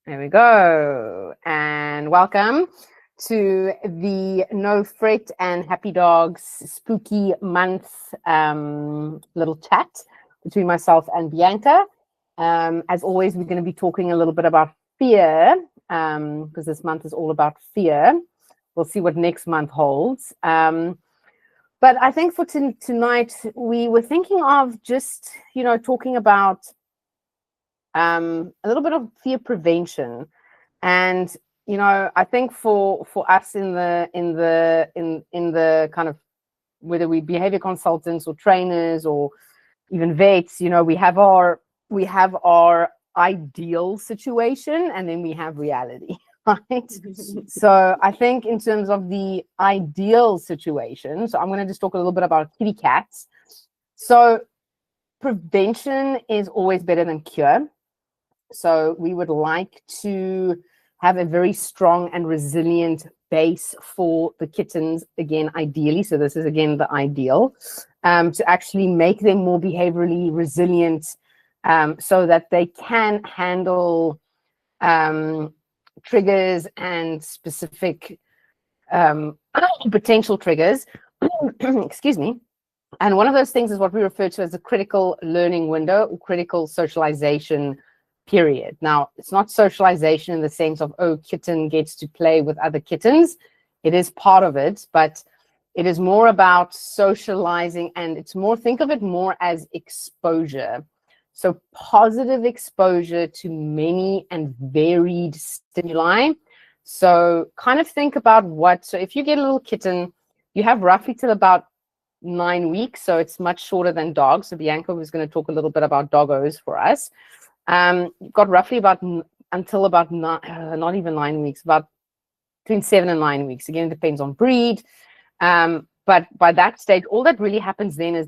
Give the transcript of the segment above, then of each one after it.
There we go. And welcome to the No Fret and Happy Dogs Spooky Month little chat between myself and Bianca. As always, we're going to be talking a little bit about fear because this month is all about fear. We'll see what next month holds. But I think for tonight, we were thinking of just, talking about a little bit of fear prevention. And I think for us in the kind of, whether we behavior consultants or trainers or even vets, we have our ideal situation and then we have reality. Right. So I think in terms of the ideal situation, so I'm going to just talk a little bit about kitty cats. So prevention is always better than cure. So we would like to have a very strong and resilient base for the kittens, again, ideally. So this is, again, the ideal, to actually make them more behaviorally resilient so that they can handle triggers and specific potential triggers. Excuse me. And one of those things is what we refer to as the critical learning window or critical socialization period. Now, it's not socialization in the sense of, oh, kitten gets to play with other kittens. It is part of it, but it is more about socializing, and it's more, think of it more as exposure. So positive exposure to many and varied stimuli. So kind of think about so if you get a little kitten, you have roughly till about 9 weeks, so it's much shorter than dogs. So Bianca was going to talk a little bit about doggos for us. You've got roughly until about not even 9 weeks, about between 7 and 9 weeks. Again, it depends on breed. But by that stage, all that really happens then is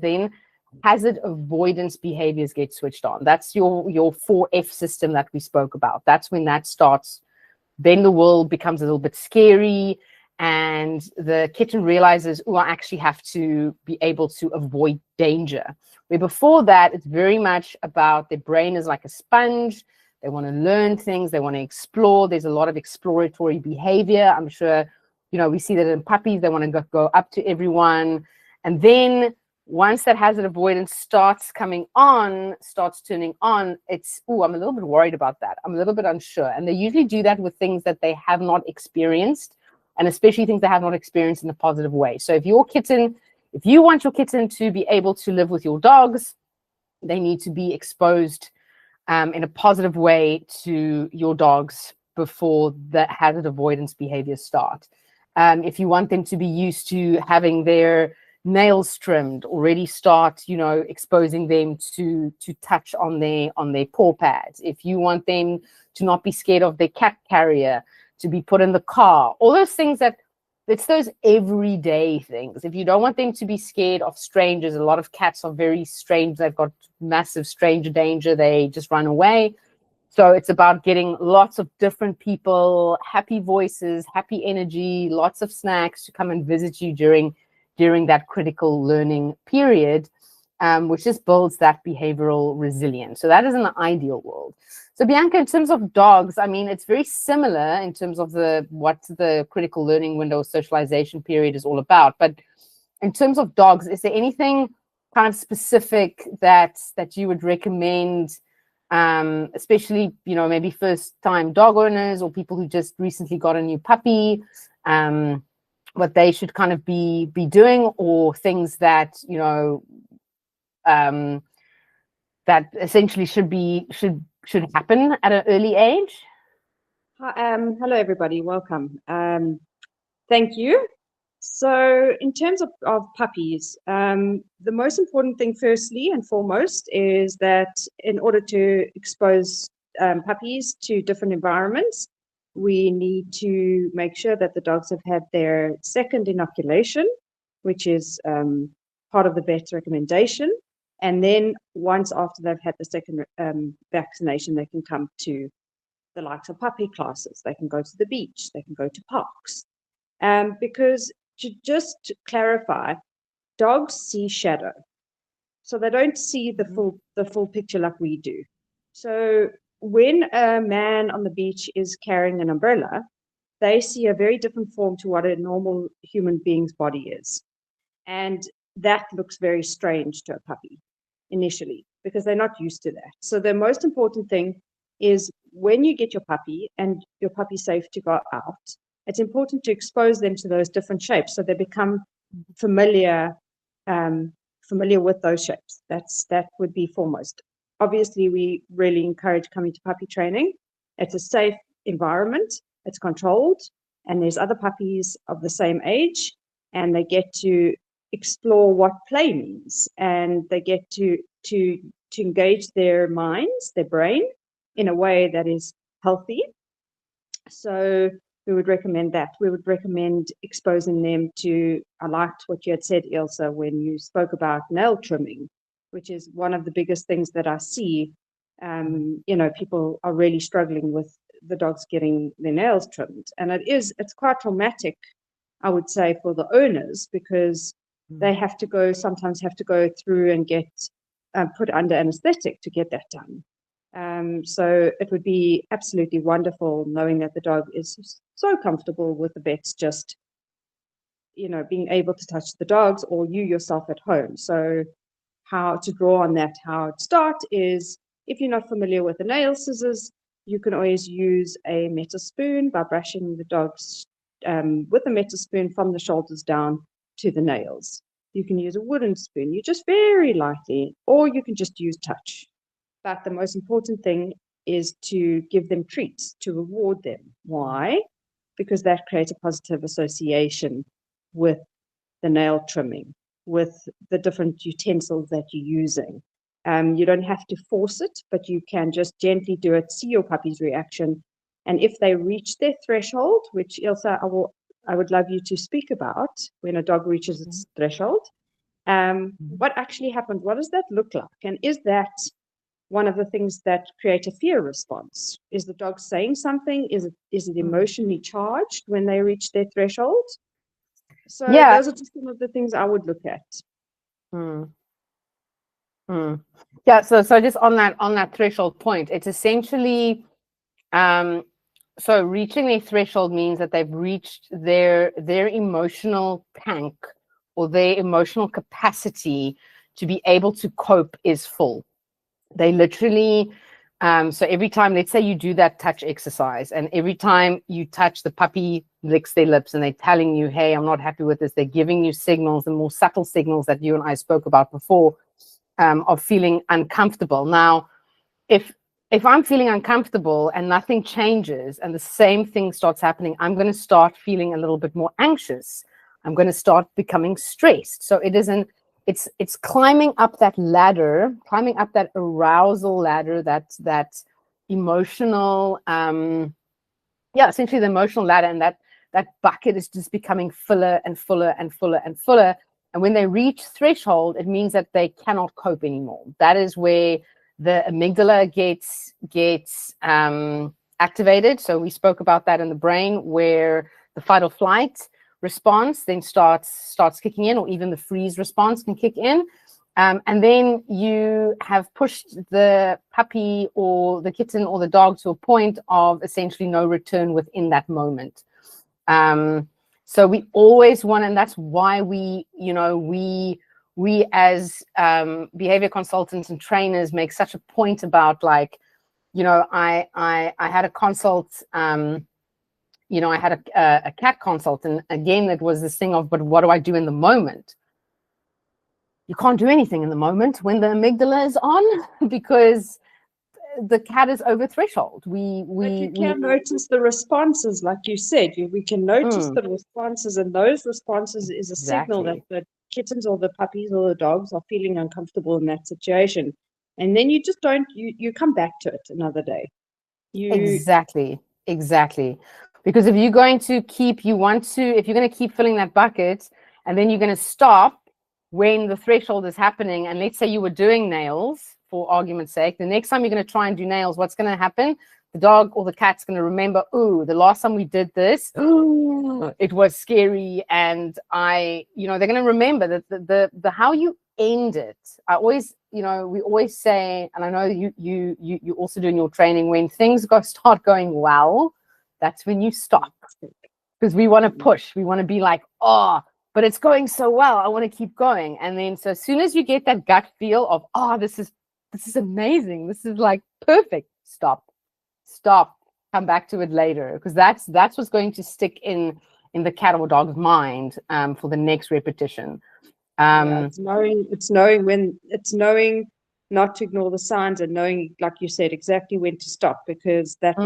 hazard avoidance behaviors get switched on. That's your 4F system that we spoke about. That's when that starts. Then the world becomes a little bit scary, and the kitten realizes, oh, I actually have to be able to avoid danger. Where before that, it's very much about their brain is like a sponge. They want to learn things. They want to explore. There's a lot of exploratory behavior. I'm sure, we see that in puppies. They want to go up to everyone. And then once that hazard avoidance starts turning on, it's, I'm a little bit worried about that. I'm a little bit unsure. And they usually do that with things that they have not experienced, and especially things they have not experienced in a positive way. So if you want your kitten to be able to live with your dogs, they need to be exposed in a positive way to your dogs before the hazard avoidance behaviors start. If you want them to be used to having their nails trimmed, already start, exposing them to touch on their paw pads. If you want them to not be scared of their cat carrier, to be put in the car, all those things it's those everyday things. If you don't want them to be scared of strangers, a lot of cats are very strange. They've got massive stranger danger. They just run away. So it's about getting lots of different people, happy voices, happy energy, lots of snacks to come and visit you during that critical learning period, which just builds that behavioral resilience. So that is an ideal world. So Bianca, in terms of dogs, I mean, it's very similar in terms of what the critical learning window socialization period is all about. But in terms of dogs, is there anything kind of specific that you would recommend, especially, maybe first-time dog owners or people who just recently got a new puppy, what they should kind of be doing, or things that, that essentially should happen at an early age? Hello, everybody. Welcome. Thank you. So in terms of puppies, the most important thing, firstly and foremost, is that in order to expose puppies to different environments, we need to make sure that the dogs have had their second inoculation, which is part of the vet's recommendation. And then once after they've had the second vaccination, they can come to the likes of puppy classes. They can go to the beach. They can go to parks. Because just to clarify, dogs see shadow. So they don't see the full picture like we do. So when a man on the beach is carrying an umbrella, they see a very different form to what a normal human being's body is. And that looks very strange to a puppy initially because they're not used to that. So the most important thing is when you get your puppy and your puppy's safe to go out, it's important to expose them to those different shapes so they become familiar with those shapes. That would be foremost. Obviously, we really encourage coming to puppy training. It's a safe environment, it's controlled, and there's other puppies of the same age, and they get to explore what play means, and they get to engage their minds, their brain, in a way that is healthy. So we would recommend that. We would recommend exposing them to, I liked what you had said, Ilse, when you spoke about nail trimming, which is one of the biggest things that I see. People are really struggling with the dogs getting their nails trimmed. And it's quite traumatic, I would say, for the owners, because they sometimes have to go through and get put under anesthetic to get that done. So it would be absolutely wonderful knowing that the dog is so comfortable with the vets just, being able to touch the dogs or you yourself at home. So how to draw on that, how to start is, if you're not familiar with the nail scissors, you can always use a metal spoon by brushing the dogs with a metal spoon from the shoulders down to the nails. You can use a wooden spoon, you just very lightly, or you can just use touch. But the most important thing is to give them treats, to reward them. Why? Because that creates a positive association with the nail trimming, with the different utensils that you're using. You don't have to force it, but you can just gently do it, see your puppy's reaction. And if they reach their threshold, which Ilse, I would love you to speak about when a dog reaches its threshold, what actually happened? What does that look like? And is that one of the things that create a fear response? Is the dog saying something? Is it emotionally charged when they reach their threshold? So those are just some of the things I would look at. Yeah, so just on that threshold point, it's essentially so reaching their threshold means that they've reached their emotional tank or their emotional capacity to be able to cope is full. They literally, so every time, let's say you do that touch exercise, and every time you touch, the puppy licks their lips and they're telling you, hey, I'm not happy with this. They're giving you signals, the more subtle signals that you and I spoke about before, of feeling uncomfortable. Now, if I'm feeling uncomfortable and nothing changes and the same thing starts happening, I'm going to start feeling a little bit more anxious. I'm going to start becoming stressed. So it's climbing up that ladder, climbing up that arousal ladder, that emotional, essentially the emotional ladder, and that bucket is just becoming fuller and fuller and fuller and fuller. And when they reach threshold, it means that they cannot cope anymore. That is where the amygdala gets activated. So we spoke about that in the brain, where the fight or flight response then starts kicking in, or even the freeze response can kick in. And then you have pushed the puppy or the kitten or the dog to a point of essentially no return within that moment. So we always want, and that's why we as behavior consultants and trainers make such a point about, like, I had a consult, I had a cat consult, and again, it was this thing of, but what do I do in the moment? You can't do anything in the moment when the amygdala is on, because the cat is over threshold. But you can notice the responses, like you said. We can notice the responses, and those responses is a signal that the kittens or the puppies or the dogs are feeling uncomfortable in that situation. And then you just don't, you come back to it another day. Exactly. Because if you're going to keep filling that bucket, and then you're going to stop when the threshold is happening, and let's say you were doing nails, for argument's sake, the next time you're going to try and do nails, what's going to happen? The dog or the cat's going to remember, the last time we did this, it was scary. And they're going to remember that the how you end it. I always, we always say, and I know you also do in your training, when things start going well, that's when you stop, because we want to push. We want to be like, oh, but it's going so well, I want to keep going. And then so as soon as you get that gut feel of, oh, this is amazing, this is like perfect, stop, come back to it later, because that's what's going to stick in the cat or dog's mind for the next repetition. It's knowing not to ignore the signs, and knowing, like you said, exactly when to stop, because that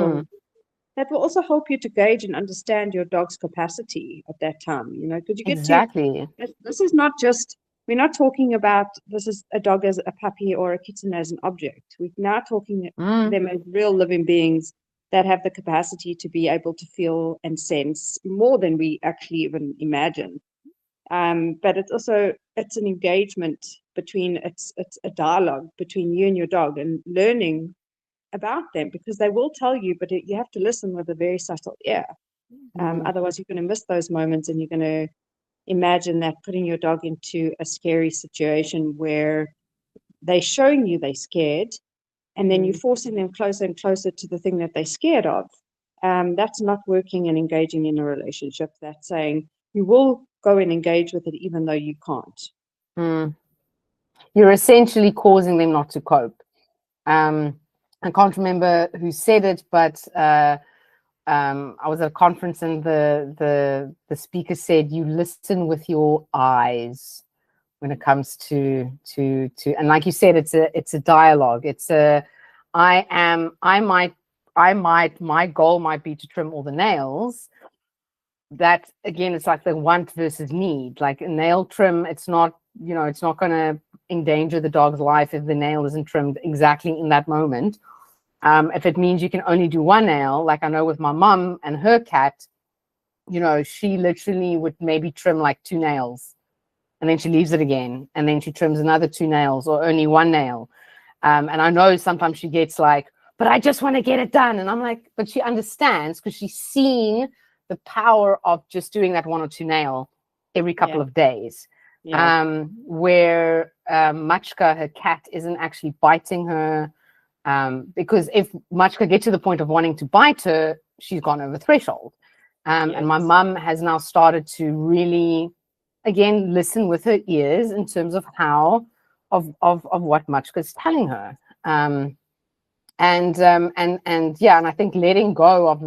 will also help you to gauge and understand your dog's capacity at that time, because you get exactly. This is not just, we're not talking about this is a dog as a puppy or a kitten as an object. We're now talking them as real living beings that have the capacity to be able to feel and sense more than we actually even imagine. But it's an engagement between, it's a dialogue between you and your dog, and learning about them, because they will tell you, but you have to listen with a very subtle ear. Otherwise you're going to miss those moments, and you're going to imagine that putting your dog into a scary situation where they're showing you they're scared, and then you're forcing them closer and closer to the thing that they're scared of. That's not working and engaging in a relationship. That's saying you will go and engage with it even though you can't. You're essentially causing them not to cope. I can't remember who said it, but I was at a conference, and the speaker said, you listen with your eyes when it comes to and like you said, it's a dialogue. It's my goal might be to trim all the nails. That again, it's like the want versus need. Like a nail trim, it's not going to endanger the dog's life if the nail isn't trimmed exactly in that moment. If it means you can only do one nail, like I know with my mom and her cat, she literally would maybe trim like 2 nails, and then she leaves it again, and then she trims another 2 nails or only 1 nail. And I know sometimes she gets like, but I just want to get it done. And I'm like, but she understands, because she's seen the power of just doing that 1 or 2 nail every couple of days. Where Machka, her cat, isn't actually biting her, because if Machka gets to the point of wanting to bite her, she's gone over threshold. And my mum has now started to really, again, listen with her ears in terms of what Machka is telling her. And I think letting go of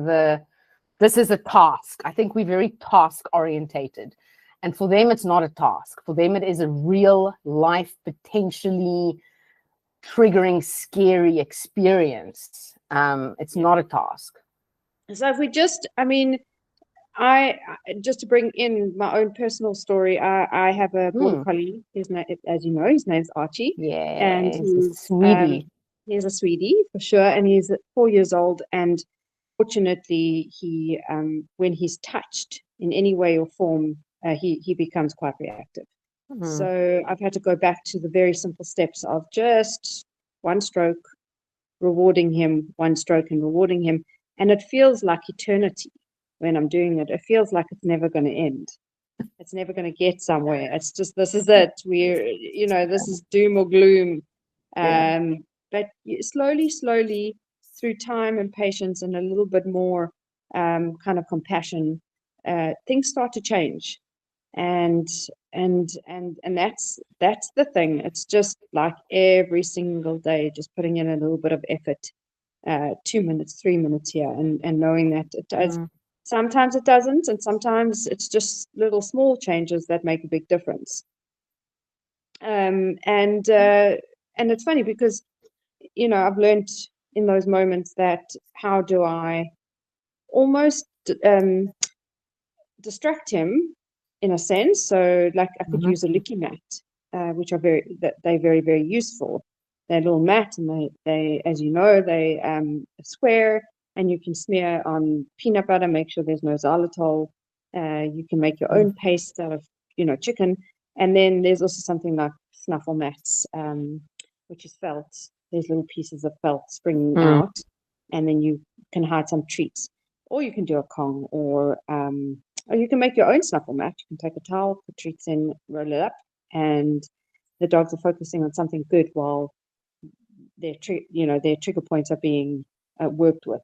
this is a task. I think we're very task orientated. And for them, it's not a task. For them, it is a real life, potentially triggering, scary experience. It's not a task. So if we just, I just to bring in my own personal story, I have a border collie. His name, as you know, his name's Archie. Yeah, and he's a sweetie. He's a sweetie for sure, and he's 4 years old. And fortunately, he when he's touched in any way or form, he becomes quite reactive. So I've had to go back to the very simple steps of just one stroke, rewarding him, one stroke and rewarding him. And it feels like eternity when I'm doing it. It feels like it's never going to end. It's never going to get somewhere. It's just, this is it. This is doom or gloom. But slowly through time and patience and a little bit more kind of compassion, things start to change. And that's the thing. It's just like every single day, just putting in a little bit of effort, 2 minutes, 3 minutes here, and knowing that it does. Sometimes it doesn't, and sometimes it's just little small changes that make a big difference. And it's funny because I've learned in those moments that how do I almost distract him in a sense. So like I could use a licky mat, which are they're very, very useful. They're a little mat, and they as you know, they square, and you can smear on peanut butter, make sure there's no xylitol. You can make your own paste out of chicken. And then there's also something like snuffle mats, which is felt. There's little pieces of felt springing out, and then you can hide some treats. Or you can do a Kong, or you can make your own snuffle mat. You can take a towel, put treats in, roll it up, and the dogs are focusing on something good while their trigger points are being worked with.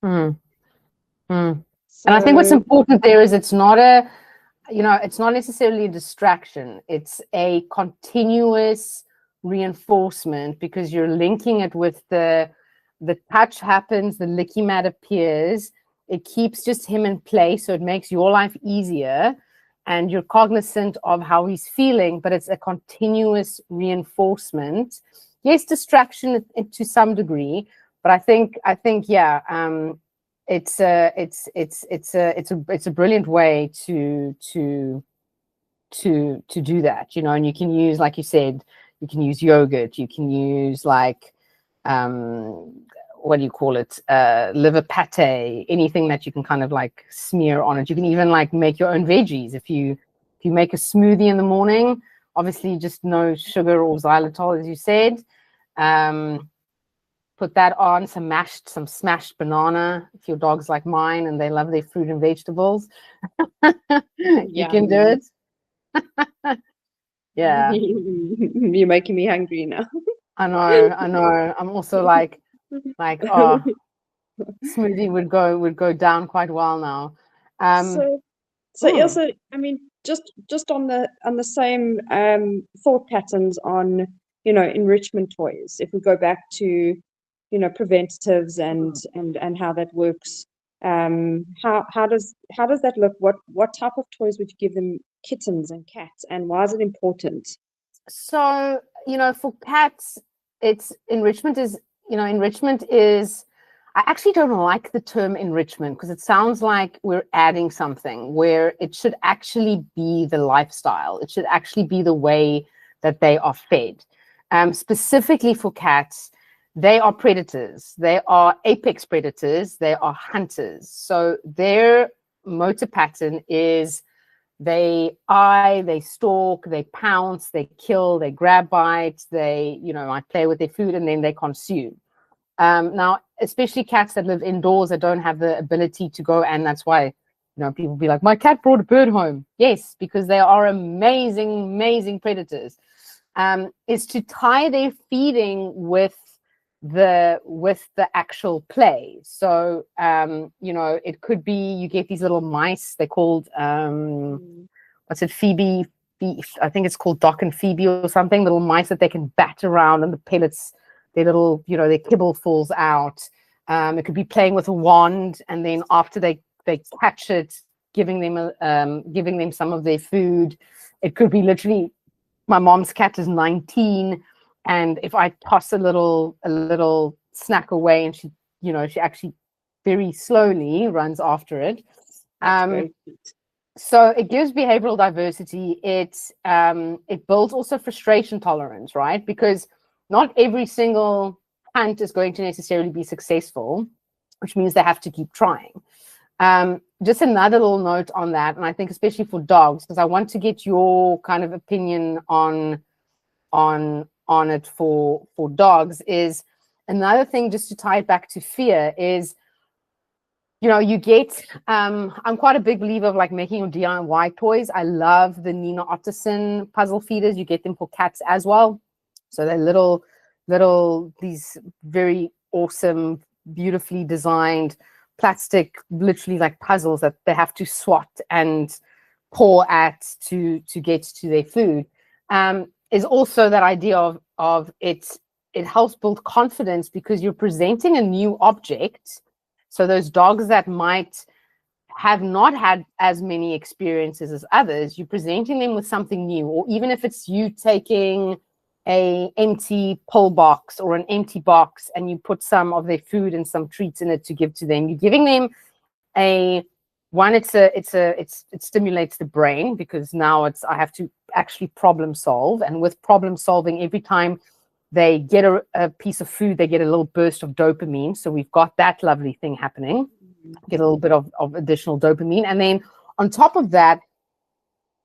Mm, mm. So, And I think what's important there is it's not it's not necessarily a distraction. It's a continuous reinforcement because you're linking it with the touch happens, the licky mat appears. It keeps just him in place, so it makes your life easier, and you're cognizant of how he's feeling. But it's a continuous reinforcement. Yes, distraction to some degree, but I think yeah. It's a brilliant way to do that, and you can use, like you said, you can use yogurt, you can use like what do you call it, liver pate, anything that you can kind of like smear on it. You can even like make your own veggies if you make a smoothie in the morning, obviously just no sugar or xylitol, as you said. Put that on some smashed banana. If your dog's like mine and they love their fruit and vegetables, you can do it. Yeah. You're making me hungry now. I know. I'm also like, oh, smoothie would go down quite well now. So Ilse, I mean, just on the same thought patterns on, enrichment toys. If we go back to, preventatives and how that works, how does that look? What type of toys would you give them, kittens and cats, and why is it important? So, for cats, enrichment is, I actually don't like the term enrichment because it sounds like we're adding something where it should actually be the lifestyle. It should actually be the way that they are fed. Specifically for cats, they are predators. They are apex predators. They are hunters. So their motor pattern is they stalk, they pounce, they kill, they grab bites, they, might play with their food, and then they consume. Now, especially cats that live indoors that don't have the ability to go, and that's why, people be like, my cat brought a bird home. Yes, because they are amazing predators. Is to tie their feeding with the actual play. So it could be, you get these little mice, they're called what's it, Phoebe, I think it's called Doc and Phoebe or something, little mice that they can bat around, and the pellets, their little, their kibble falls out. It could be playing with a wand, and then after they catch it, giving them some of their food. It could be literally, my mom's cat is 19, and if I toss a little snack away, and she actually very slowly runs after it. So it gives behavioral diversity. It builds also frustration tolerance, right? Because not every single hunt is going to necessarily be successful, which means they have to keep trying. Just another little note on that, and I think especially for dogs, because I want to get your kind of opinion on it for dogs, is another thing, just to tie it back to fear, is you get, I'm quite a big believer of like making your DIY toys. I love the Nina Otterson puzzle feeders. You get them for cats as well. So they're little, these very awesome, beautifully designed plastic, literally like puzzles that they have to swat and paw at to get to their food. Is also that idea of it helps build confidence because you're presenting a new object. So those dogs that might have not had as many experiences as others, you're presenting them with something new. Or even if it's you taking a empty pull box or an empty box and you put some of their food and some treats in it to give to them, you're giving them it stimulates the brain, because now I have to actually problem solve. And with problem solving, every time they get a piece of food, they get a little burst of dopamine. So we've got that lovely thing happening, get a little bit of additional dopamine. And then on top of that,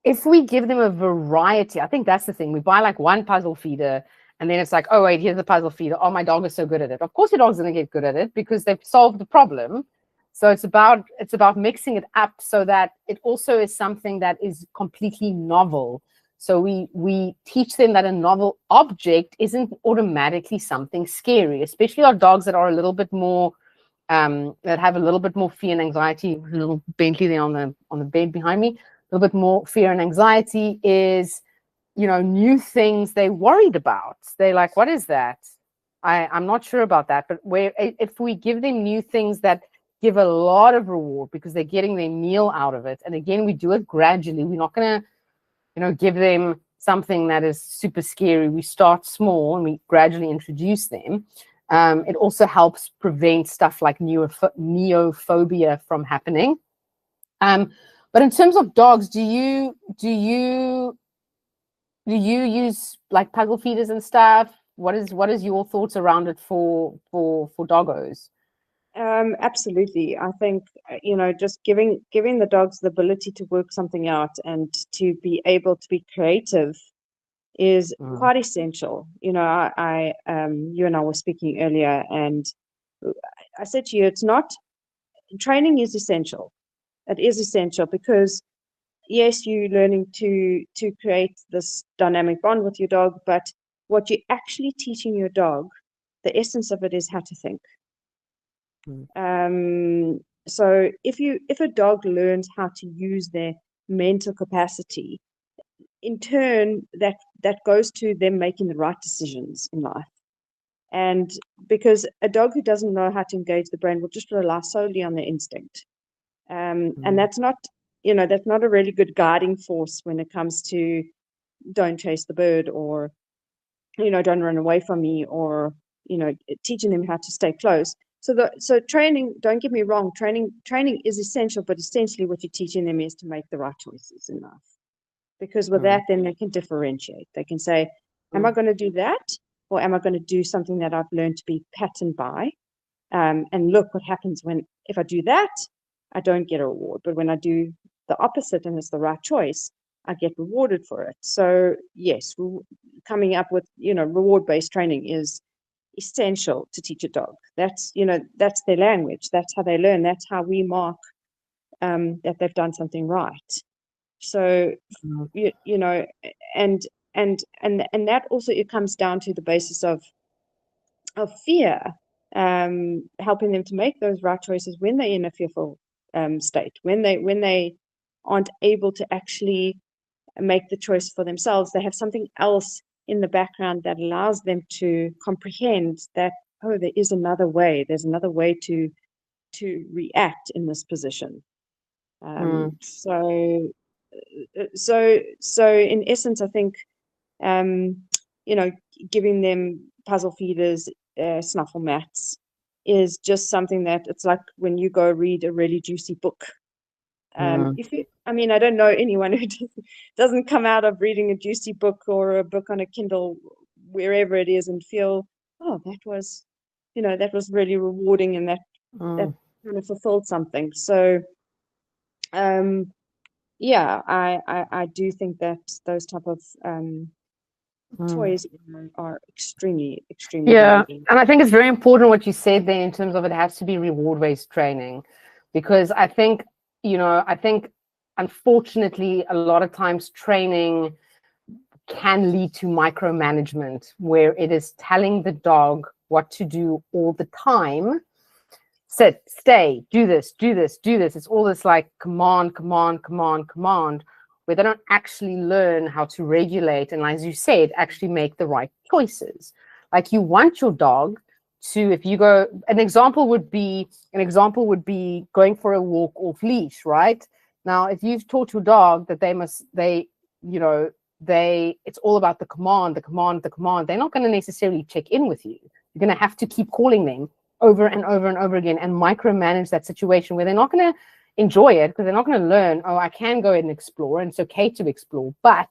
if we give them a variety, I think that's the thing. We buy like one puzzle feeder, and then it's like, oh, wait, here's the puzzle feeder. Oh, my dog is so good at it. Of course your dog's going to get good at it because they've solved the problem. So it's about mixing it up so that it also is something that is completely novel. So we teach them that a novel object isn't automatically something scary, especially our dogs that are a little bit more that have a little bit more fear and anxiety. A little Bentley there on the bed behind me. A little bit more fear and anxiety is, new things they're worried about. They're like, what is that? I'm not sure about that. But if we give them new things that give a lot of reward because they're getting their meal out of it, and again, we do it gradually. We're not going to, give them something that is super scary. We start small and we gradually introduce them. It also helps prevent stuff like neophobia from happening. But in terms of dogs, do you use like puzzle feeders and stuff? What is your thoughts around it for doggos? Absolutely. I think, just giving the dogs the ability to work something out and to be able to be creative is quite essential. You and I were speaking earlier, and I said to you, training is essential. It is essential because yes, you're learning to create this dynamic bond with your dog, but what you're actually teaching your dog, the essence of it is how to think. So if a dog learns how to use their mental capacity, in turn that goes to them making the right decisions in life. And because a dog who doesn't know how to engage the brain will just rely solely on their instinct, and that's not a really good guiding force when it comes to don't chase the bird, or don't run away from me, or teaching them how to stay close. So training, don't get me wrong, training is essential, but essentially what you're teaching them is to make the right choices in life. Because with that, then they can differentiate. They can say, am I going to do that? Or am I going to do something that I've learned to be patterned by? And look what happens if I do that, I don't get a reward. But when I do the opposite and it's the right choice, I get rewarded for it. So yes, coming up with, reward-based training is essential to teach a dog. That's their language. That's how they learn. That's how we mark that they've done something right. So and that also, it comes down to the basis of fear, helping them to make those right choices when they're in a fearful state, when they aren't able to actually make the choice for themselves. They have something else in the background that allows them to comprehend that, oh, there is another way. There's another way to react in this position. So in essence, I think, giving them puzzle feeders, snuffle mats is just something that it's like when you go read a really juicy book. I don't know anyone who doesn't come out of reading a juicy book or a book on a Kindle, wherever it is, and feel, oh, that was really rewarding, and that kind of fulfilled something. So, yeah, I do think that those type of toys are extremely valuable. And I think it's very important what you said there in terms of it has to be reward-based training, because I think unfortunately a lot of times training can lead to micromanagement, where it is telling the dog what to do all the time. Sit, stay, do this, do this, do this. It's all this like command, where they don't actually learn how to regulate and, as you said, actually make the right choices. Like, you want your dog to, if you go, an example would be going for a walk off leash, right? Now, if you've taught your dog that it's all about the command, they're not going to necessarily check in with you. You're going to have to keep calling them over and over and over again and micromanage that situation, where they're not going to enjoy it, because they're not going to learn, oh, I can go and explore, and it's okay to explore, but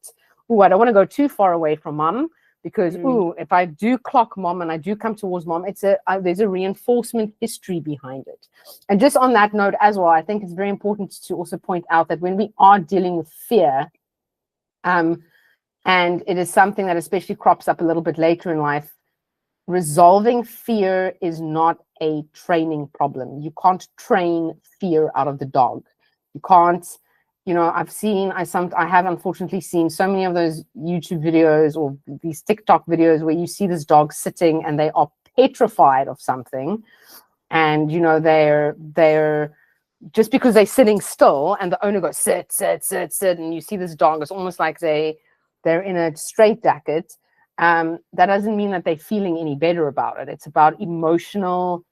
I don't want to go too far away from mom, because if I do clock mom and I do come towards mom, there's a reinforcement history behind it. And just on that note as well, I think it's very important to also point out that when we are dealing with fear, and it is something that especially crops up a little bit later in life, resolving fear is not a training problem. You can't train fear out of the dog. You can't you know, I have unfortunately seen so many of those YouTube videos or these TikTok videos where you see this dog sitting and they are petrified of something, and you know they're just because they're sitting still and the owner goes sit sit sit sit, and you see this dog, it's almost like they're in a straitjacket. That doesn't mean that they're feeling any better about it. It's about emotional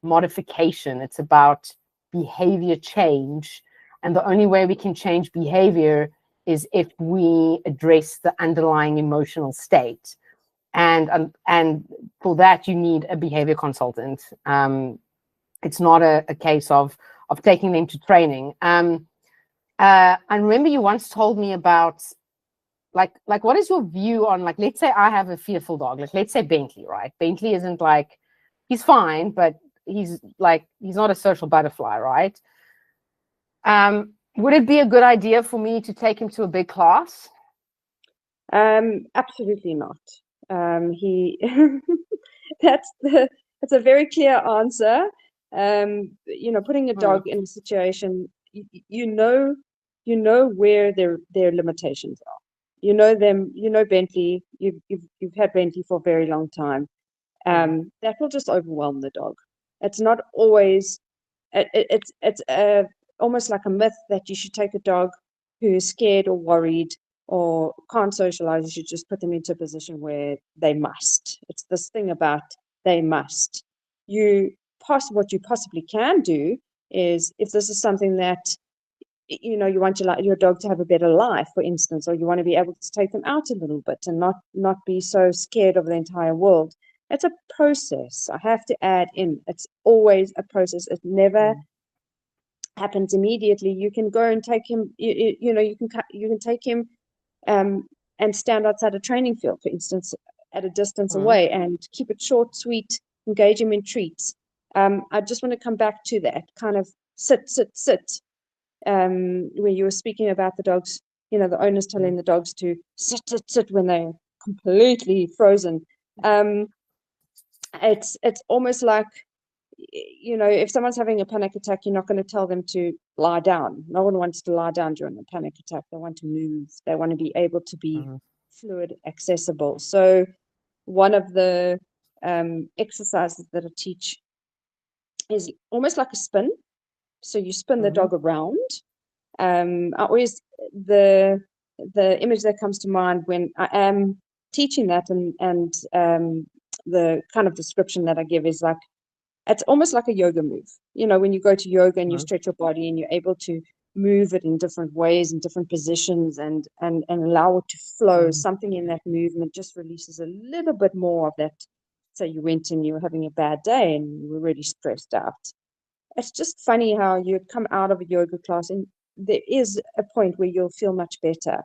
modification. It's about behavior change. And the only way we can change behavior is if we address the underlying emotional state. And for that, you need a behavior consultant. It's not a case of taking them to training. I remember you once told me about like what is your view on, like, let's say I have a fearful dog, like let's say Bentley, right? Bentley isn't like, he's fine, but he's not a social butterfly, right? Would it be a good idea for me to take him to a big class? Absolutely not. He that's a very clear answer. Putting a dog in a situation, you know where their limitations are. You know them. You know Bentley. You've had Bentley for a very long time. That will just overwhelm the dog. It's not always. It's almost like a myth that you should take a dog who is scared or worried or can't socialize. You should just put them into a position where they must. It's this thing about they must. What you possibly can do is, if this is something that you want your dog to have a better life, for instance, or you want to be able to take them out a little bit and not be so scared of the entire world. It's a process. I have to add in. It's always a process. It never happens immediately. You can go and take him. You can take him and stand outside a training field, for instance, at a distance away, and keep it short, sweet. Engage him in treats. I just want to come back to that kind of sit. Where you were speaking about the dogs, the owners telling the dogs to sit when they're completely frozen. It's almost like, if someone's having a panic attack, you're not going to tell them to lie down. No one wants to lie down during a panic attack. They want to move. They want to be able to be fluid, accessible. So one of the exercises that I teach is almost like a spin. So you spin the dog around. The image that comes to mind when I am teaching that, and the kind of description that I give is like, it's almost like a yoga move. When you go to yoga and you stretch your body and you're able to move it in different ways, in different positions, and allow it to flow, something in that movement just releases a little bit more of that. So you went and you were having a bad day and you were really stressed out. It's just funny how you come out of a yoga class and there is a point where you'll feel much better.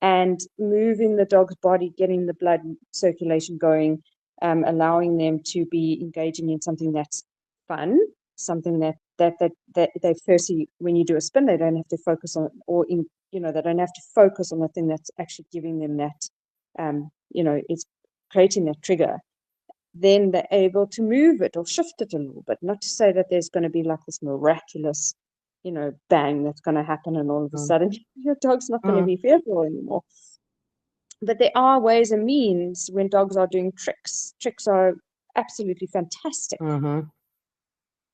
And moving the dog's body, getting the blood circulation going, allowing them to be engaging in something that's fun, something that they firstly, when you do a spin, they don't have to focus on, they don't have to focus on the thing that's actually giving them that, it's creating that trigger. Then they're able to move it or shift it a little bit. Not to say that there's going to be like this miraculous, bang that's going to happen and all of a sudden your dog's not going to be fearful anymore. But there are ways and means when dogs are doing tricks. Tricks are absolutely fantastic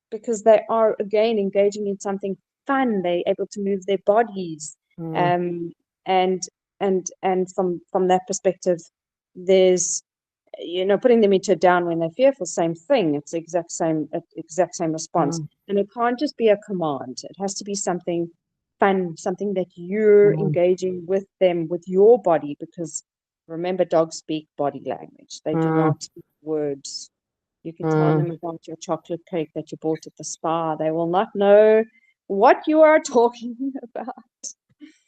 because they are, again, engaging in something fun. They're able to move their bodies. And from that perspective, there's, putting them into a down when they're fearful, same thing. It's the exact same response. And it can't just be a command. It has to be something fun, something that you're engaging with them, with your body, because remember, dogs speak body language. They do not speak words. You can tell them about your chocolate cake that you bought at the spa. They will not know what you are talking about.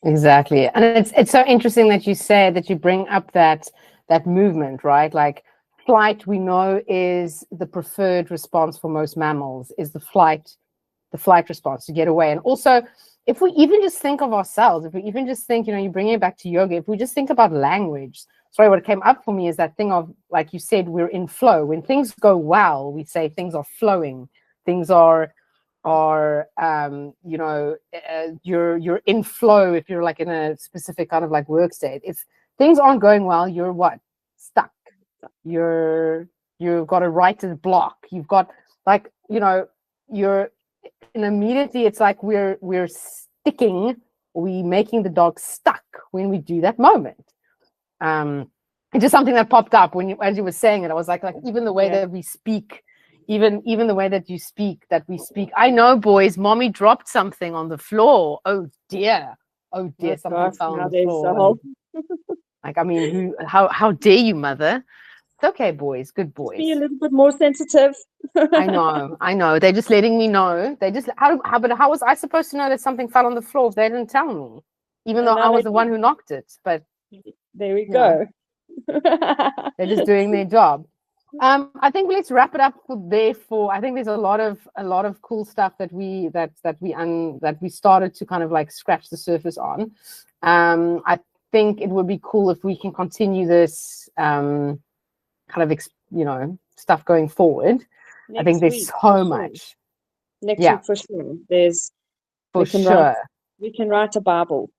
Exactly. And it's so interesting that you say that you bring up that movement, right? Like flight, we know, is the preferred response for most mammals, is the flight response, to get away. And also, if we even just think of ourselves, if we even just think, you bring it back to yoga, if we just think about language, what came up for me is that thing of, like you said, we're in flow. When things go well, we say things are flowing, things are are you're in flow, if you're like in a specific kind of like work state. If things aren't going well, you're what? Stuck. You've got a writer's block. You've got like, you're, and immediately it's like we're making the dog stuck when we do that moment. It's just something that popped up as you were saying it. I was like even the way that we speak, even the way that you speak, I know, boys, mommy dropped something on the floor. Oh dear, something fell on the floor. Like, I mean, how dare you, mother? It's okay, boys, good boys. Be a little bit more sensitive. I know. They're just letting me know. But how was I supposed to know that something fell on the floor if they didn't tell me? Even though I was the one who knocked it. But there we go. They're just doing their job. I think let's wrap it up I think there's a lot of cool stuff that we started to kind of like scratch the surface on. I think it would be cool if we can continue this kind of stuff going forward. I think there's so much. Next week for sure. We can write a Bible.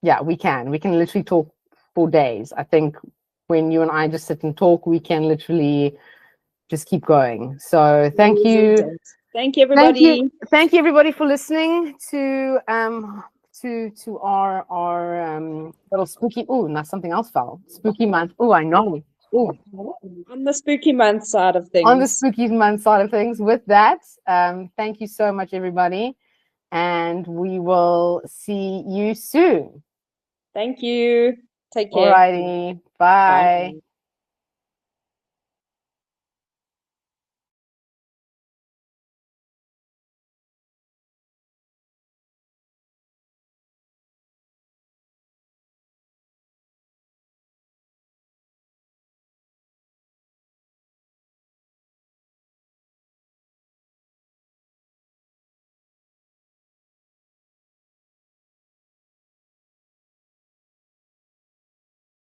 Yeah, we can literally talk for days. I think when you and I just sit and talk, we can literally just keep going. So thank you. Thank you, everybody. Thank you everybody for listening to our little spooky. Oh, now something else fell. Spooky month. Oh, I know. Ooh. On the spooky month side of things. With that, thank you so much, everybody. And we will see you soon. Thank you. Take care. Alrighty. Bye. Bye.